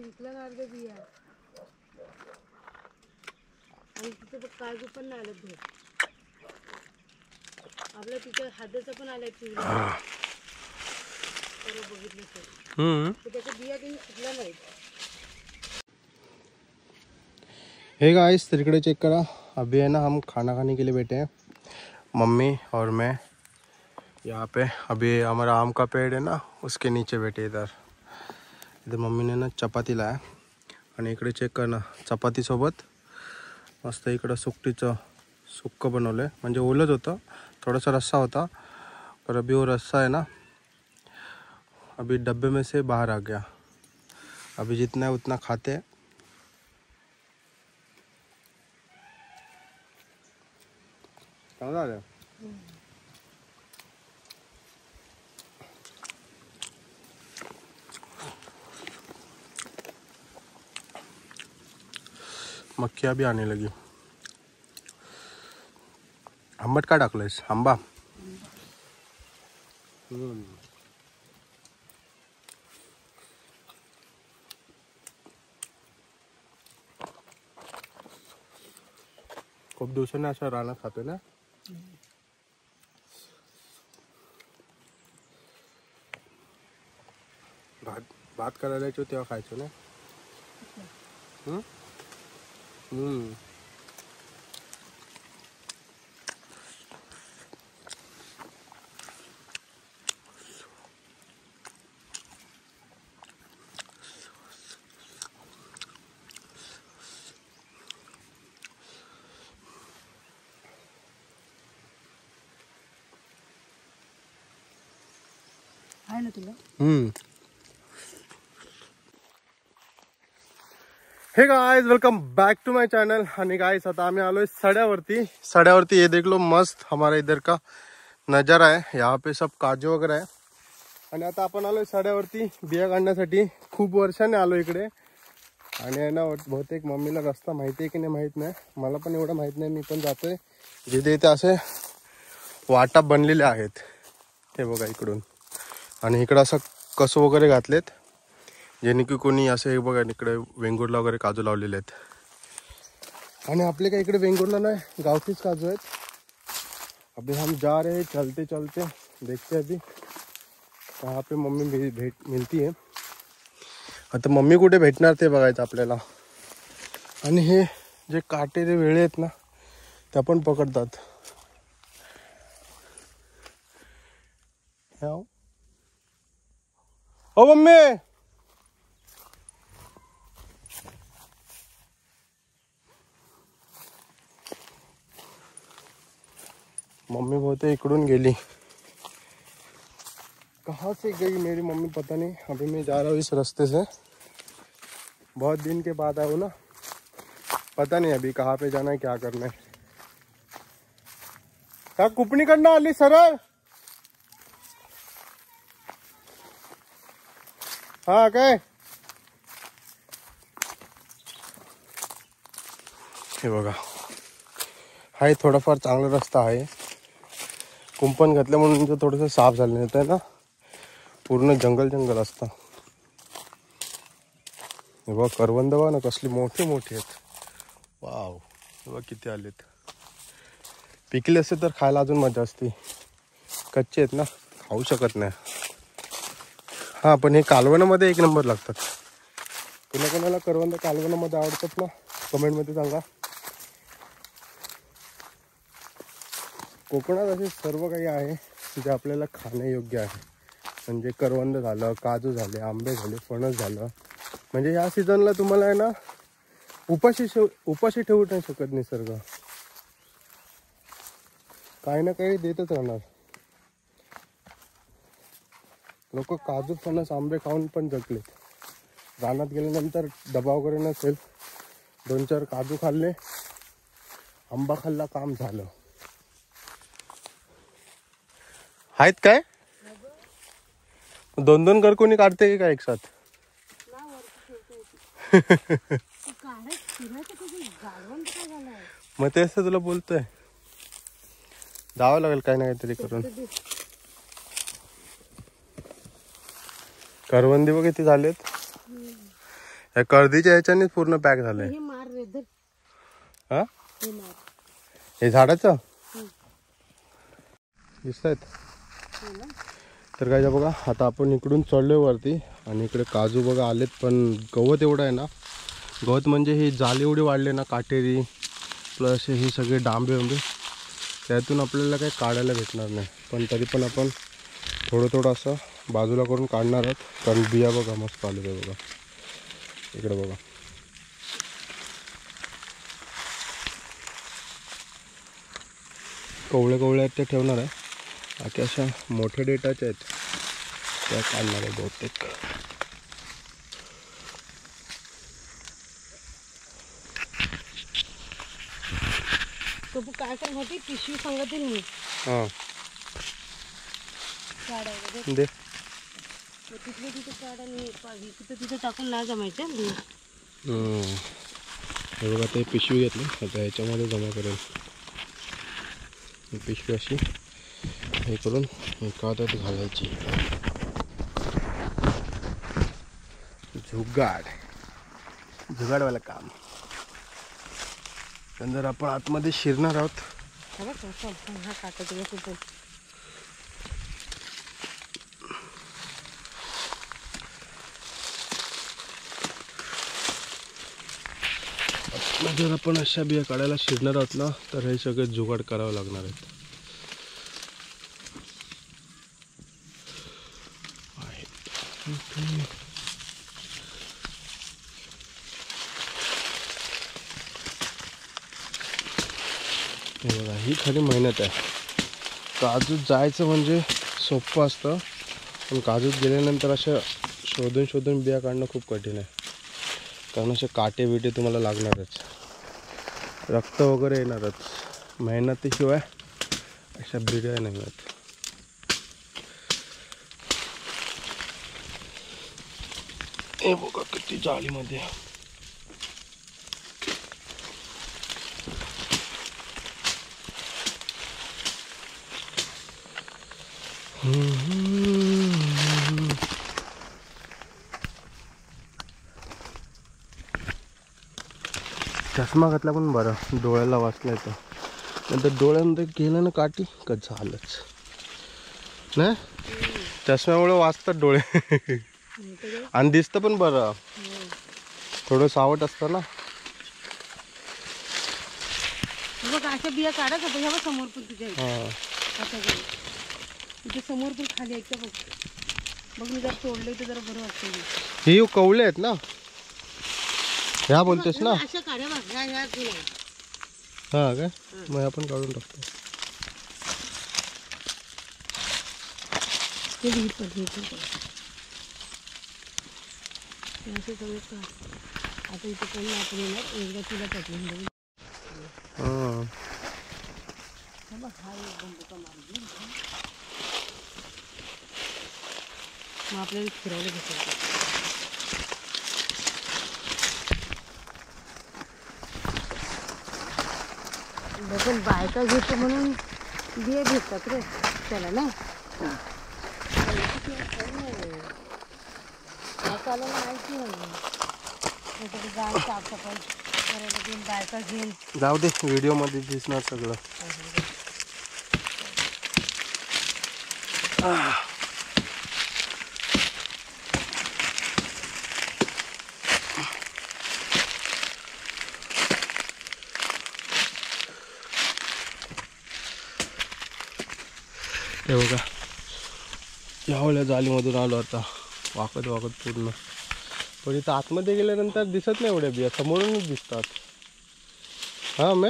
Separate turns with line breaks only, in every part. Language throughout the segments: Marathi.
संपलं ना अर्धे बिया आणि तिथे काजू पण नाही आलं भेट आपल्या तिथे हाताचं पण आलंय पिवळं बघितलं तर त्याच्या बिया काही फुटल्या नाहीत.
हे गाइस तिकडे चेक करा. अभी है ना हम खाना खाने के लिए बैठे हैं मम्मी और मैं यहाँ पे. अभी हमारा आम का पेड़ है ना उसके नीचे बैठे इधर मम्मी ने ना चपाती लाया आणि इकडे चेक कर ना चपाती सोबत मस्त इकडं सुकटीचं सुक्कं बनवलं आहे. म्हणजे ओलंच होतं थोडासा रस्सा होता पर अभी वो रस्सा है ना अभी डब्बे में से बाहर आ गया. अभी जितना है उतना खाते हैं. चांगला आहे. मक्खियाँ भी आने लगी. आंबट का टाकलंयस आंबा. खूप दिवसांनी असं रानात खातोय ना. भात करायला यायचो तेव्हा खायचो ना.
आहे ना तुला.
Hey guys welcome back to my channel. आणि गाइस आता आम्ही आलोय सड्यावरती. ये देख लो मस्त हमारा इधर का नजारा है. यहाँ पे सब काजू वगैरे आहे. आणि आता आपण आलोय सड्यावरती बिया काढण्यासाठी. खूप वर्षाने आलो इकडे आणि आहे ना बहुतेक मम्मीला रस्ता माहिती आहे की नाही माहीत नाही. मला पण एवढं माहीत नाही. मी पण जातोय जिथे इथे असे वाटा बनलेले आहेत हे बघा इकडून. आणि इकडं असं कसं वगैरे घातलेत जेणे की कोणी असे बघा इकडे वेंगुर्ला वगैरे काजू लावलेले आहेत. आणि आपले काय इकडे वेंगुर्ला नाही गावठीच काजू आहेत. अभी हम जा रहे हैं चलते चलते देखते अभी कहाँ पे मम्मी मिलती है. आता मम्मी कुठे भेटणार ते बघायचं आपल्याला. आणि हे जे काटेरे वेळे आहेत ना त्या पण पकडतात. ओ मम्मी मम्मी बोलते इकडून गेली. कहाँ से गई मेरी मम्मी पता नहीं. अभी मैं जा रहा हूँ इस रास्ते से. बहुत दिन के बाद आया हूँ ना. पता नहीं अभी कहाँ पे जाना है क्या करना है. का कुपणी करना आली सरळ. हा काय हे बघा हाय थोडाफार चांगला रस्ता आहे. कुंपण घातलं म्हणून तो थोडंसं साफ झालं नाही तर ना पूर्ण जंगल असतं. हे बघा करवंद बघा ना कसली मोठी मोठी आहेत. वाव हे बघा किती आलेत. पिकले असते तर खायला अजून मजा असते. कच्चे आहेत ना खाऊ शकत नाही. हां पण हे कालवणामध्ये एक नंबर लागतात. कोणाला करवंद कालवणामध्ये आवडतात ना कमेंटमध्ये सांगा. कोकणात असे सर्व काही आहे जे आपल्याला खाण्यायोग्य आहे. म्हणजे करवंद झालं काजू झाले आंबे झाले फणस झालं. म्हणजे या सीझनला तुम्हाला आहे ना उपाशी ठेवू नाही शकत. निसर्ग काही ना काही देतच राहणार. लोक काजू फणस आंबे खाऊन पण जगलेत. रानात गेल्यानंतर डबा वगैरे नसेल 2-4 काजू खाल्ले आंबा खाल्ला काम झालं. आहेत काय 2-2 घर कोणी काढते का एक साथ. मग तेच तुला बोलतोय जावं लागेल काही ना काहीतरी करून. करवंदी बघ किती झालेत. या कर्दीच्या ह्याच्यानेच पूर्ण पॅक झालंय.
हे मार रे धर.
हा
हे मार.
हे झाडाचं दिसत आहेत.
हो ना.
तर काय बघा आता आपण इकडून चढलोय वरती आणि इकडे काजू बघा आलेत, पण गवत एवढं आहे ना. गवत म्हणजे ही जाळी एवढी वाढली ना, काटेरी प्लस हे सगळे डांबे वंबे, त्यातून आपल्याला काही काढायला भेटणार नाही. पण तरी पण आपण थोडं थोडं असं बाजूला करून काढणार आहोत. कारण बिया बघा मस्त आले ते बघा. इकडे बघा कवळे कवळे आहेत ते ठेवणार आहे. बाकी अशा मोठ्या डेटाच्या आहेत त्या काढणार आहे बहुतेक.
तो काय कर होती पिशवी सांगते मी.
हां
काढायला
दे.
तिथले तिथे काढा आणि तिथे टाकून नाही जमायचं.
हे बघा ते पिशवी घेतली आता ह्याच्यामध्ये जमा करेल. ही पिशवी अशी हे करून एका हातात घालायची. जुगाडवाला काम. नंतर आपण आतमध्ये शिरणार आहोत.
हा काटा तुला खूप
जर आपण अशा बिया काढायला शिरणार आहोत ना, तर हे सगळे जुगाड करावं लागणार आहेत. हे बघा ही खरी मेहनत आहे. काजूत जायचं म्हणजे सोपं असतं, पण काजूत गेल्यानंतर अशा शोधून शोधून बिया काढणं खूप कठीण आहे. कारण असे काटे बिटे तुम्हाला लागणारच, रक्त वगैरे येणारच. मेहनतीशिवाय अशा बिया नाही मिळत. हे बघा किती जाळीमध्ये. चष्मा घातला पण बरं, डोळ्याला वाचला येतं. नंतर डोळ्यामध्ये गेलं ना काठी का झालंच नाही. चष्म्यामुळे वाचतात डोळे आणि दिसतं पण बरं. थोडं सावट असतं ना.
बघ अशा बिया काढत होत्या ह्या समोर पण तुझ्या तिथे समोर पण खाली आहेत बघ. बघ मी जर तोडले तर जरा बरं वाटतं.
हे कवळे आहेत ना, ह्या बोलतेस ना.
अशा काढ्या बघ ह्या
हा काय मग आपण काढून टाकतो.
ते आता इथे पण आपण येणार एकदा तुला टाकून बघ. मग आपल्याला फिरायला भेटायचं. बघून बायका घेतो म्हणून बिये भेटतात रे त्याला ना. चालू माहिती नाही गाव साफसफाई करायला घेऊन बायका घेऊन
जाऊ दे, व्हिडिओ मध्ये दिसणार सगळं. हे बघा यावल्या जाळीमधून आलो आता वाकत वाकत पूर्ण. पण इथं आतमध्ये गेल्यानंतर दिसत नाही एवढ्या बिया, समोरूनच दिसतात. हा मी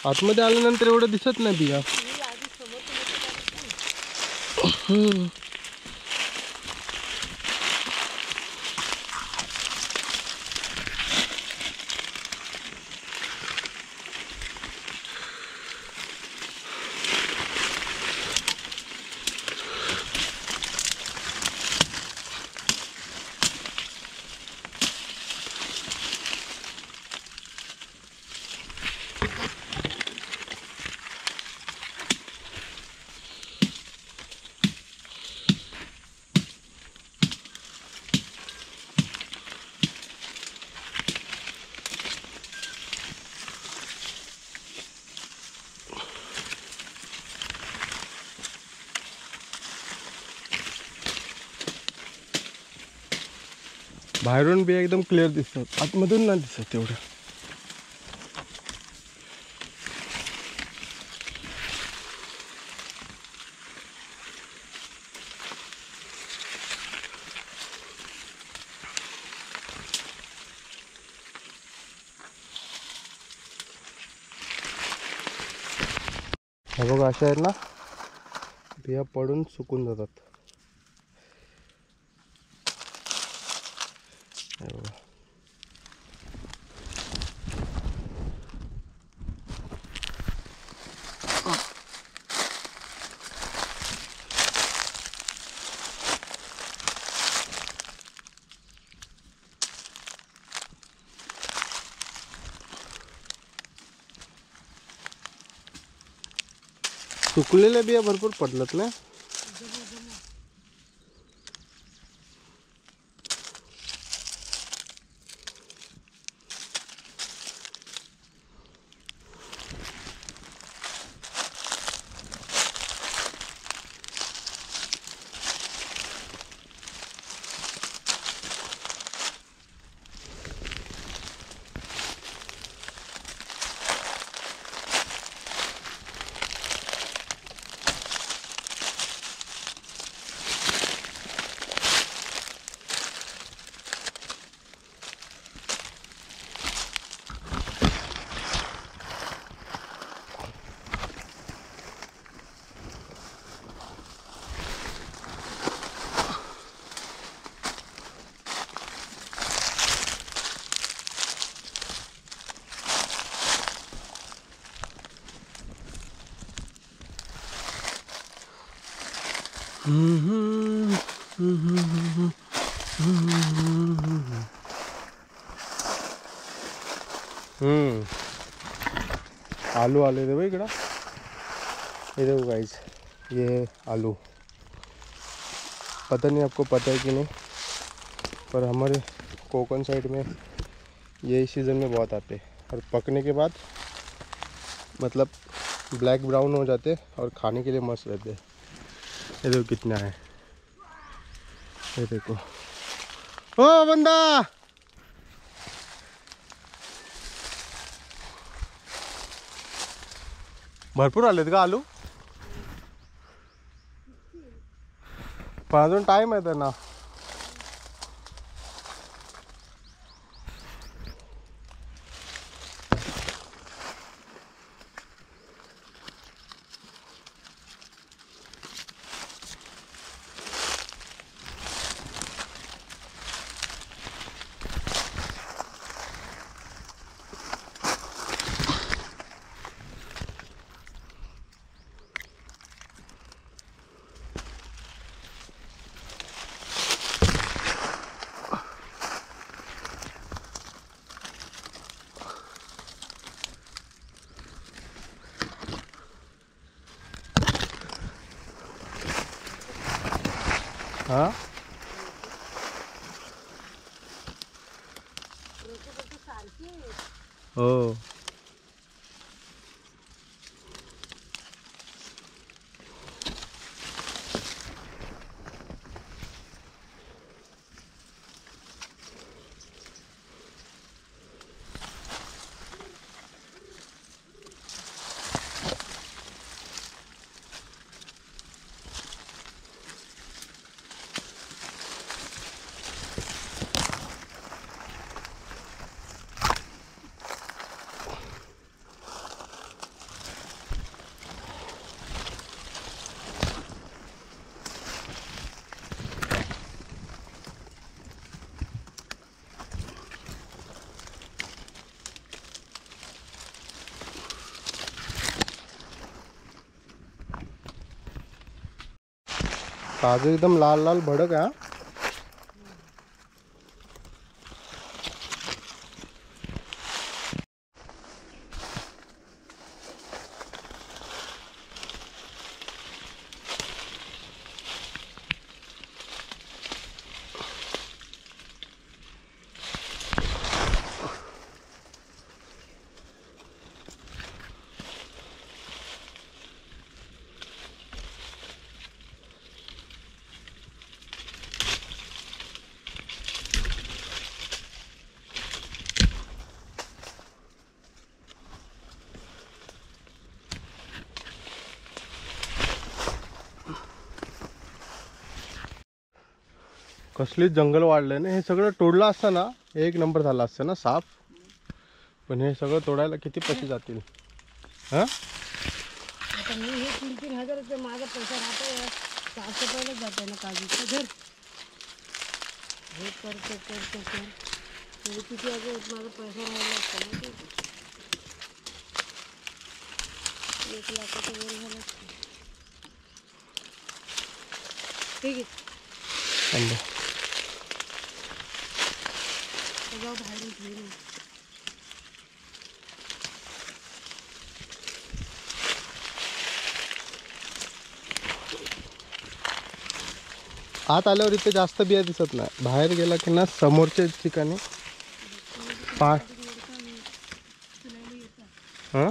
आतमध्ये आल्यानंतर एवढं दिसत नाही बिया. बाहेरून बी एकदम क्लिअर दिसतात, आतमधून नाही दिसत तेवढं. हे बघा अशा आहेत ना, बिया पडून सुकून जातात. हे बघा. सुकलेल्या बिया भरपूर पडल्यात ना. आलू आले थे भाई इकड़ा. ये देखो गाइस, ये आलू. पता नहीं आपको पता है कि नहीं, पर हमारे कोकण साइड में ये सीज़न में बहुत आते हैं. और पकने के बाद मतलब ब्लैक ब्राउन हो जाते और खाने के लिए मस्त रहते. ये देखो कितना है. ये देखो. ओ बंदा, भरपूर आलेत का आलू? पण अजून टाइम आहे त्यांना. हाँ हो. काजू एकदम लाल लाल भडक आहे. कसलीच जंगल वाढलंय ना. हे सगळं तोडलं असतं ना एक नंबर झाला असतं ना साफ. पण हे सगळं तोडायला किती पैसे जातील. हां
आता मी हे 3-3 हजार रुपये माझा पैसा राहतो साफसफाईलाच जाते ना काजूचं घर. हे करतो म्हणजे किती अगं माझा पैसा राहिला असता ना. ते 1 लाखाचं वर झालं असतं. ठीक आहे जाऊ बाहेरून घेऊन.
आत आल्यावर इथे जास्त बिया दिसत नाही. बाहेर गेला की ना समोरच्या ठिकाणी पा हां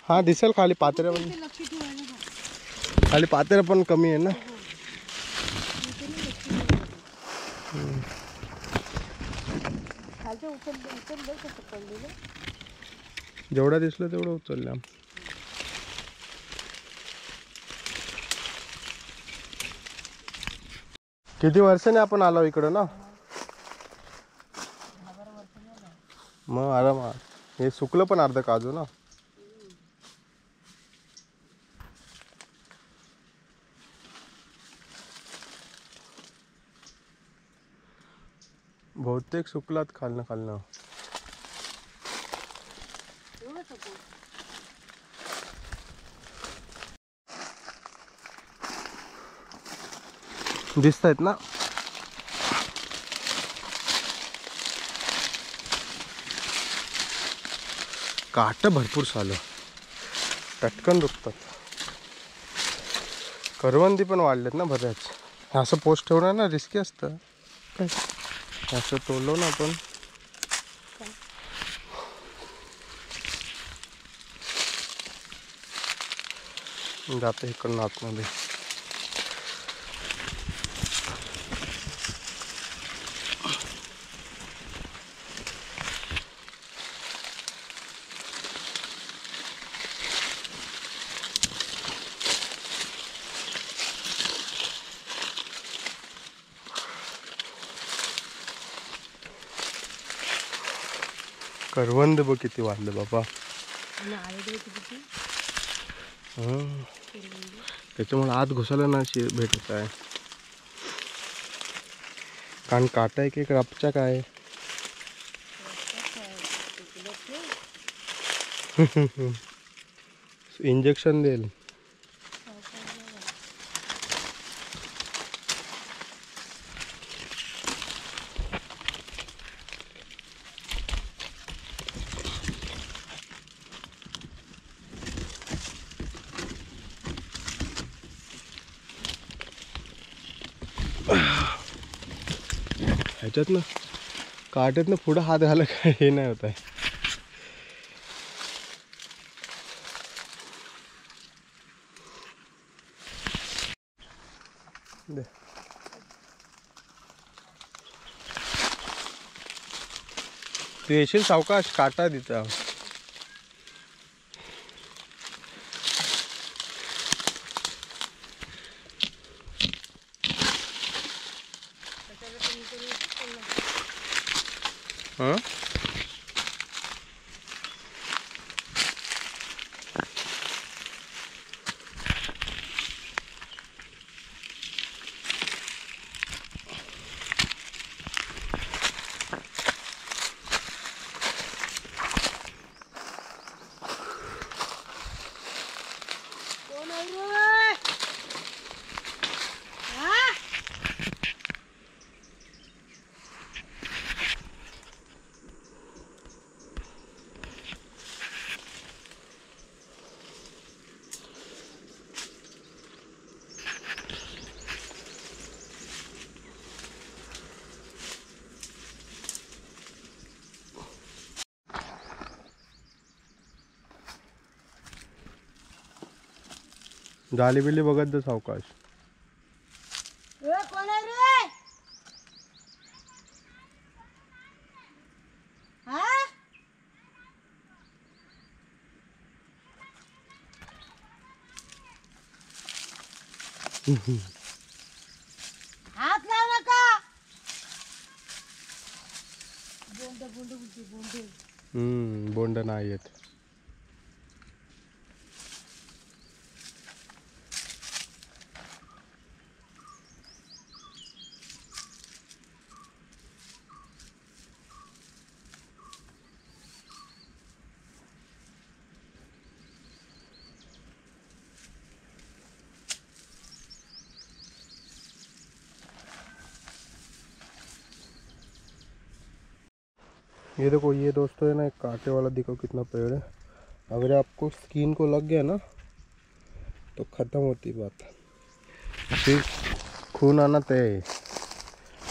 हा दिसेल खाली पातेऱ्या पण.
लक्ष ठेवायला
खाली पातेऱ्या पण कमी आहे ना.
खालच्या उचल कसं पडलेलं.
जेवढा दिसलं तेवढं उचललं. किती वर्षाने आपण आलो इकडं ना. मग आरामात. हे सुकलं पण अर्ध काजू ना. बहुतेक सुकलात खालनं. दिसत आहेत ना. काट भरपूर झालं. टटकन दुखतात. करवंदी पण वाढलेत ना बऱ्याच. असं पोस्ट ठेवणं ना रिस्की असतं. काय असं तोडलो ना आपण. जाते इकडनं आतमध्ये. करवंद बघ किती वाढले बाबा. त्याच्यामुळे आत घुसायला ना भेटत आहे. कारण काटा एक रपचा काय. इंजेक्शन देईल. ह्याच्यात ना काट्यात ना पुढं हात घाला काय हे नाही होत आहे. तू येशील सावकाश. काटा तिचा. हां जाली बिली बघत जा सावकाश.
कोण आहे रे. हा हात लाव नका. बोंड बोंड बोलते बोंड.
बोंड नाही येत. ये देखो, ये दोस्तों है ना, एक कांटे वाला, देखो कितना पेड़ है. अगर आपको स्किन को लग गया ना तो ख़त्म होती बात. फिर खून आना तय है.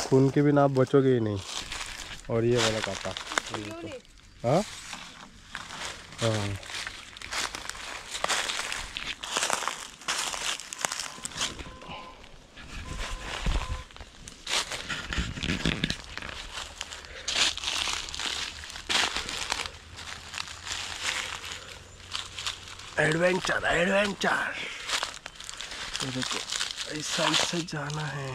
खून के बिना आप बचोगे ही नहीं. और ये वाला कांटा, ये देखो. हाँ हाँ. Adventure adventure. ये देखो, ऐसा ऐसा जाना है.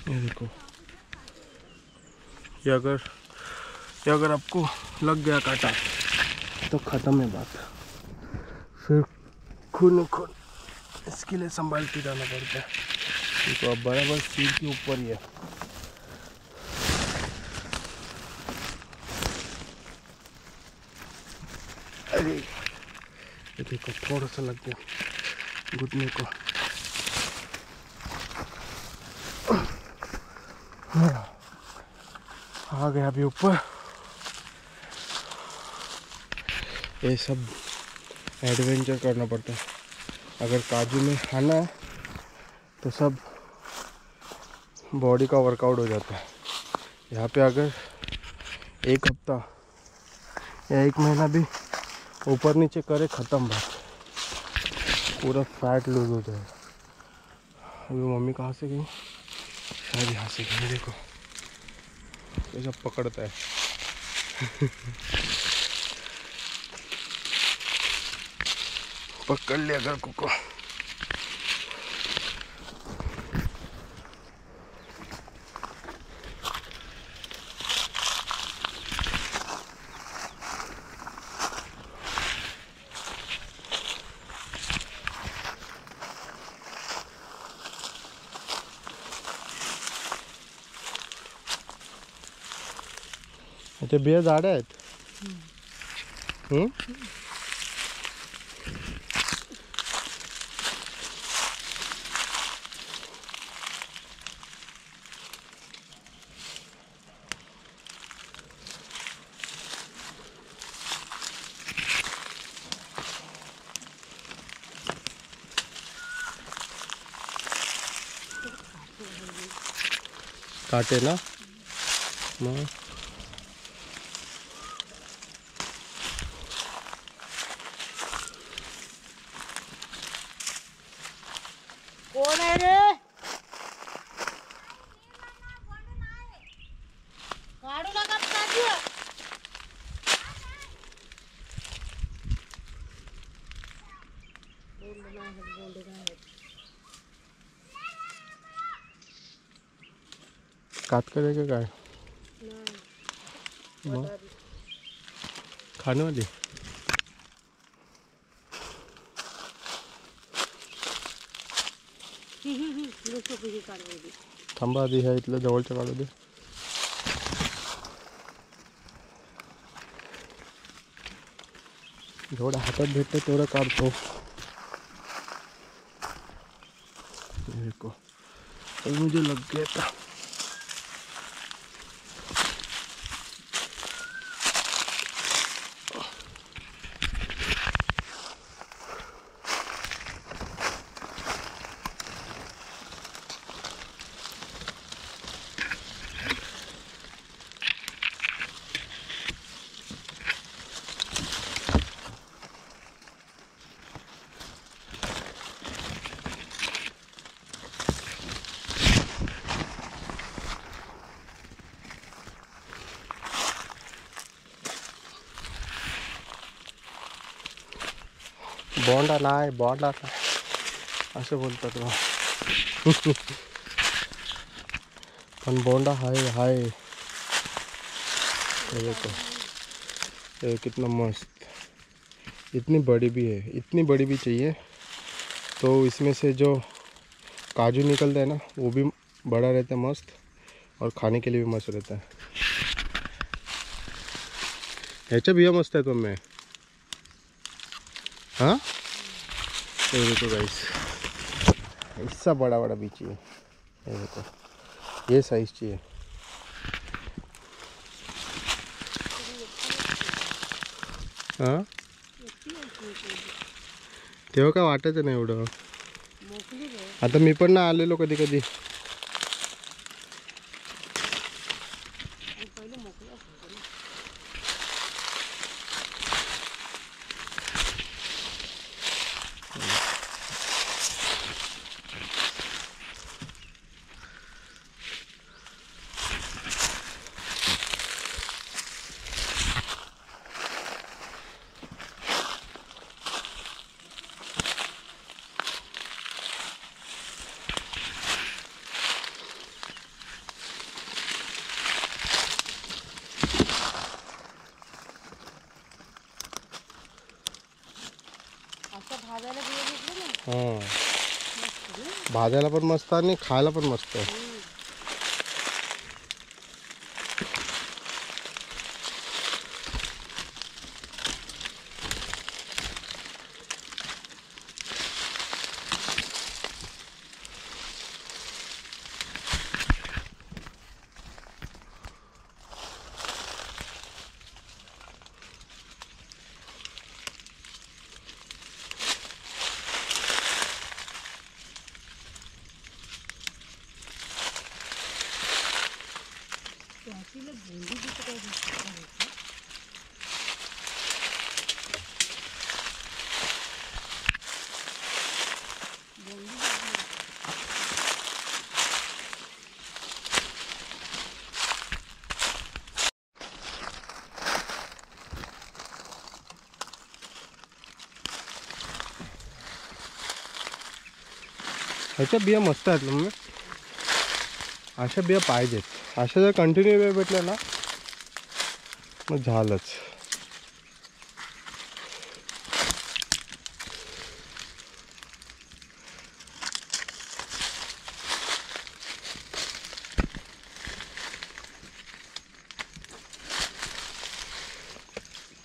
ये देखो, ये अगर आपको लग गया कांटा तो ख़त्म है बात. फिर खून खून इसके लिए संभाल के जाना पड़ता है. देखो, अब बराबर सिर के ऊपर ही है. अरे ये देखो, थोड़ा सा लग गया घुटने को. आ गया अभी ऊपर. ये सब एडवेंचर करना पड़ता है. अगर काजू में खाना है तो सब बॉडी का वर्कआउट हो जाता है. यहाँ पे अगर एक हफ्ता या एक महीना भी ऊपर नीचे करे, ख़त्म बात. पूरा फैट लूज हो जाएगा. अभी मम्मी कहाँ से गई? शायद यहाँ से गई. देखो ये सब पकड़ता है. पकड़ लिया घर को. ते बिया झाड आहेत. काटे ना मग.
कोण आहे रे? काढू नका काजू.
काट करेगा काय? खाने वाली. थांबा आधी ह्या इथलं जवळच्या काढू दे. जेवढं हातात भेटतं तेवढं काढतो. देखो, अभी मुझे लग गया था. बोंडा नाही, बोंडा नाही असं बोलतात बा. पण बोंडा हाय हाय. ये देखो, ये कितना मस्त. इतनी बड़ी भी है, इतनी बड़ी भी चाहिए तो इसमें से जो काजू निकलता है ना वो भी बड़ा रहता है मस्त, और खाने के लिए भी मस्त रहता है. ह्याच्या बिया मस्त आहे तुम्ही. हाँ ये देखो गाइस, ऐसा बड़ा बड़ा भी चाहिए. ये देखो, ये साइज चाहिए. हाँ तेव्हा काय वाटायचं नाही एवढं. आता मी पण ना आलेलो कधी कधी. हां भाजायला पण मस्त आणि खायला पण मस्त. ह्याच्या बिया मस्त आहेत ना. अशा बिया पाहिजेत. अशा जर कंटिन्यू बिया भेटल्या ना मग झालंच.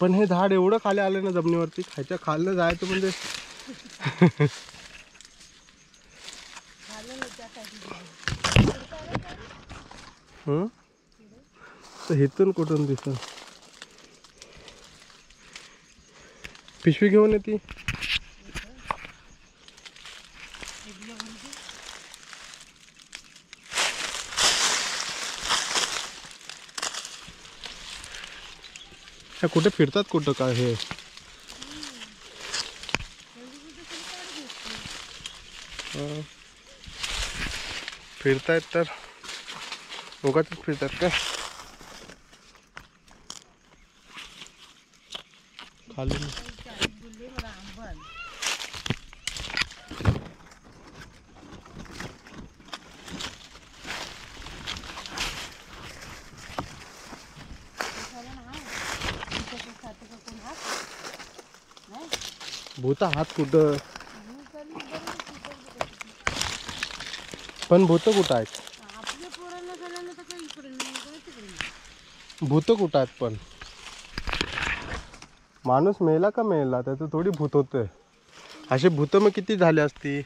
पण हे झाड एवढं खाली आलं ना जमिनीवरती, ह्याच्या खालनं जायचं म्हणजे तर इथून कुठून दिसत. पिशवी घेऊन येते. कुठे फिरतात कुठं काय हे. फिरतायत तर उगाच फिरतात का. खाली भूता हात कुठं. पण भूत कुठं आहेत. भूत कुठं आहेत पण. माणूस मेला का मेला त्याचं थोडी भूत होते. असे भूत मग किती झाले असती.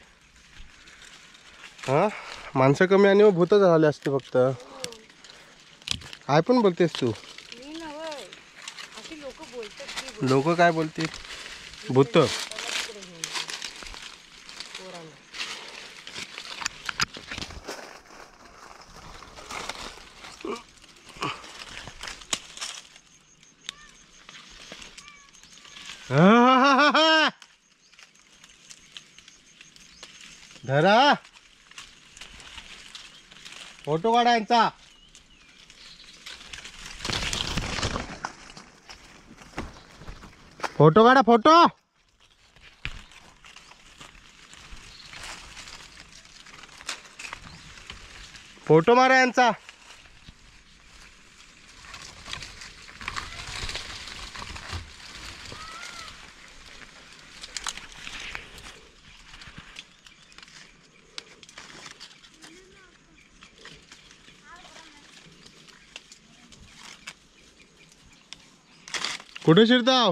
हा माणसं कमी आणि मग भूत झाले असते फक्त. काय पण बोलतेस तू. लोक काय बोलतील. भूत धरा. फोटो काढा यांचा. फोटो काढा फोटो. फोटो मारा यांचा. कुठे शिरताव?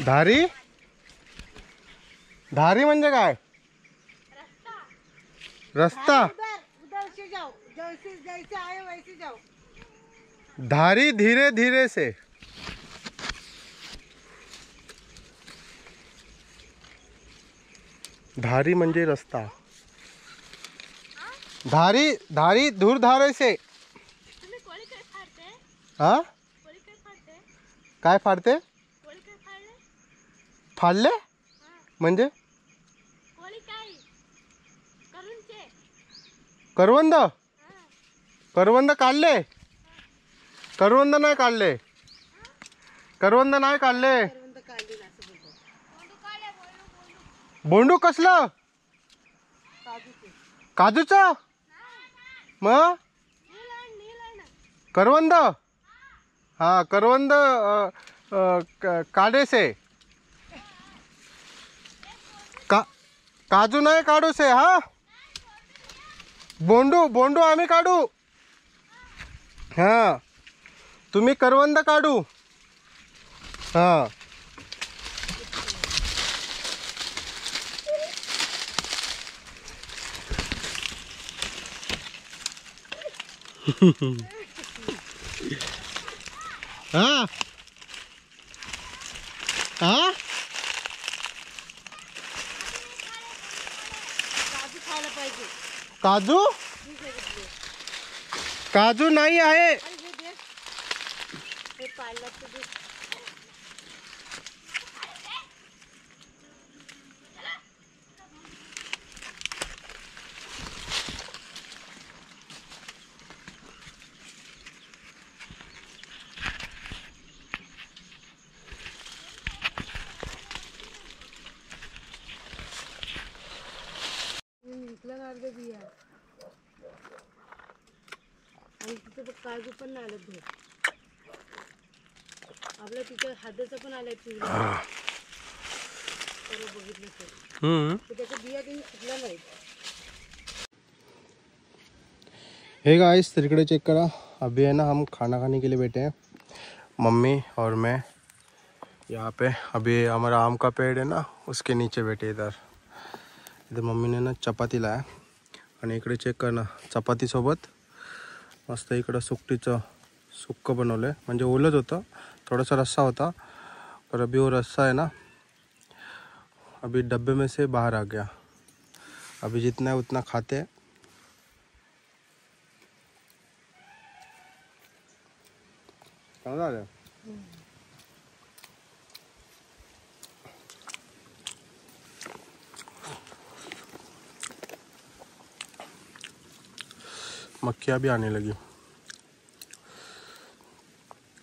धारी. धारी म्हणजे काय? रस्ता.
उधर से जाओ, जैसे जैसे आए वैसे जाओ.
धारी धीरे धीरे से. धारी म्हणजे रस्ता. धारी धारी दूर धारे से. हा काय फाडते? फाडले म्हणजे करवंद. करवंद काढले. करवंद नाही काढले. करवंद नाही काढले. बोंडू कसलं? काजूचं. मग करवंद. हा करवंद काढे से. काजू नाही काढू से. हा बोंडू बोंडू आम्ही काढू. हा तुम्ही करवंद काढू. हा हा हा
काजू खायला पाहिजे.
काजू. काजू नाही आहे.
हे पाळलं तर दे. विकलं ना अर्धे बिया. आणि तिथे बघ काजू पण नाही आलं भेट. आपल्या तिथे हाताचं पण आलंय पिवळं. बघितलं तर त्याच्या बिया त्यांनी सुकल्या नाहीत.
हे गाइस तिकडे चेक करा. अभी है ना हम खाना खाने के लिए बैठे हैं, मम्मी और मैं यहाँ पे. अभी हमारा आम का पेड़ है ना उसके नीचे बैठे. इधर मम्मी ने ना चपाती लाया. आणि इकडे चेक कर ना, चपाती सोबत मस्त इकडं सुकटीचं सुक्कं बनवलं आहे. म्हणजे ओलंच होतं, थोडासा रस्सा होता, पर अभी वो रस्सा है ना अभी डब्बे में से बाहर आ गया. अभी जितना है उतना खाते हैं. चांगला आहे. मक्खियाँ भी आने लगी.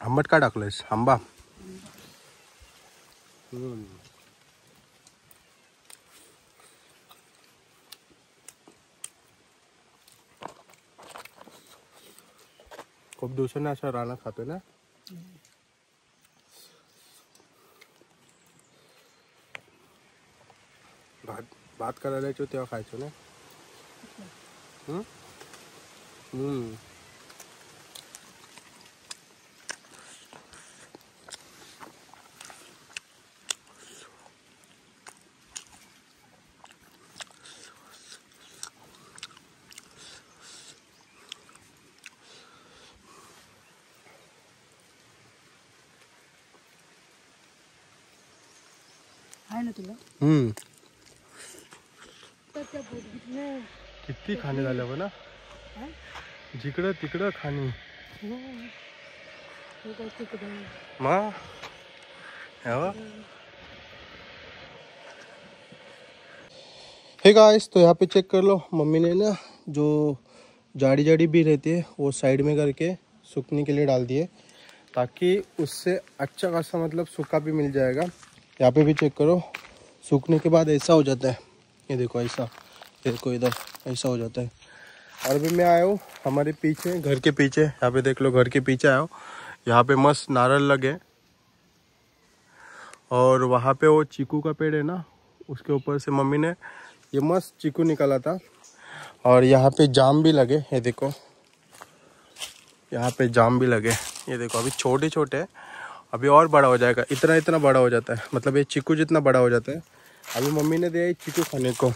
आंबट का टाकलंयस? आंबा. खूप दिवसांनी असं रानात खातोय ना. भात करायला यायचो तेव्हा खायचो ना.
आहे ना तुला.
किती खाणे झाले बघ ना, जिकडं तिकडं खाणे. मग हे गाइस तो यहाँ पे चेक कर लो. मम्मी ने ना जो जाड़ी जाड़ी भी रहती है वो साइड में करके सूखने के लिए डाल दिए, ताकि उससे अच्छा खासा मतलब सूखा भी मिल जाएगा यहाँ पे भी चेक करो, सूखने के बाद ऐसा हो जाता है। ये देखो ऐसा, ये देखो इधर ऐसा हो जाता है। और अभी मैं आया हूँ हमारे पीछे, घर के पीछे, यहाँ पे देख लो, घर के पीछे आया हूँ। यहाँ पे मस्त नारियल लगे और वहाँ पे वो चीकू का पेड़ है ना, उसके ऊपर से मम्मी ने ये मस्त चीकू निकाला था। और यहाँ पे जाम भी लगे, ये देखो यहाँ पे जाम भी लगे। ये देखो अभी छोटे छोटे हैं, अभी और बड़ा हो जाएगा, इतना इतना बड़ा हो जाता है, मतलब ये चीकू जितना बड़ा हो जाता है। अभी मम्मी ने दिया है चीकू खाने को,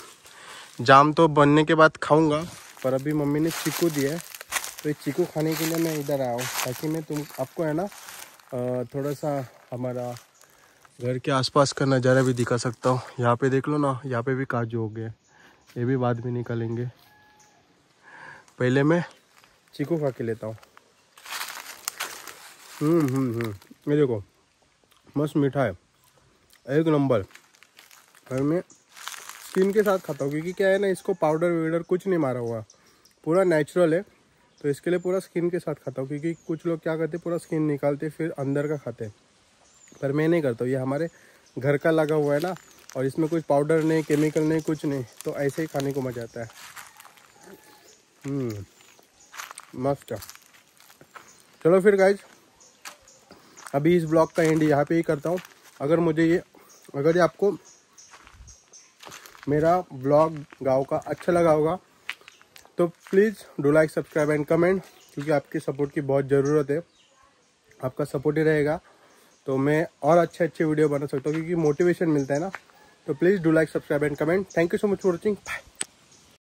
जाम तो बनने के बाद खाऊंगा, पर अभी मम्मी ने चीकू दिया है, तो ये चीकू खाने के लिए मैं इधर आया हूँ, ताकि मैं आपको है ना थोड़ा सा हमारा घर के आसपास का नज़ारा भी दिखा सकता हूँ। यहाँ पे देख लो ना, यहाँ पे भी काजू हो गए, ये भी बाद में निकालेंगे। पहले मैं चीकू खा के लेता हूँ। ये देखो मस्त मीठा है, एक नंबर। और मैं स्किन के साथ खाता हूँ, क्योंकि क्या है ना, इसको पाउडर वाउडर कुछ नहीं मारा हुआ, पूरा नेचुरल है, तो इसके लिए पूरा स्किन के साथ खाता हूँ। क्योंकि कुछ लोग क्या करते, पूरा स्किन निकालते फिर अंदर का खाते, पर मैं नहीं करता हूँ। ये हमारे घर का लगा हुआ है ना, और इसमें कुछ पाउडर नहीं, केमिकल नहीं, कुछ नहीं, तो ऐसे ही खाने को मजा आता है। मस्त है। चलो फिर गाइज, अभी इस ब्लॉग का एंड यहाँ पे ही करता हूँ। अगर ये आपको मेरा ब्लॉग गाँव का अच्छा लगा होगा तो please do like, subscribe and comment, क्योंकि आपकी सपोर्ट की बहुत ज़रूरत है। आपका सपोर्ट ही रहेगा तो मैं और अच्छे वीडियो बना सकता हूँ, क्योंकि मोटिवेशन मिलता है ना। तो please do like, subscribe and comment. Thank you so much for watching, bye.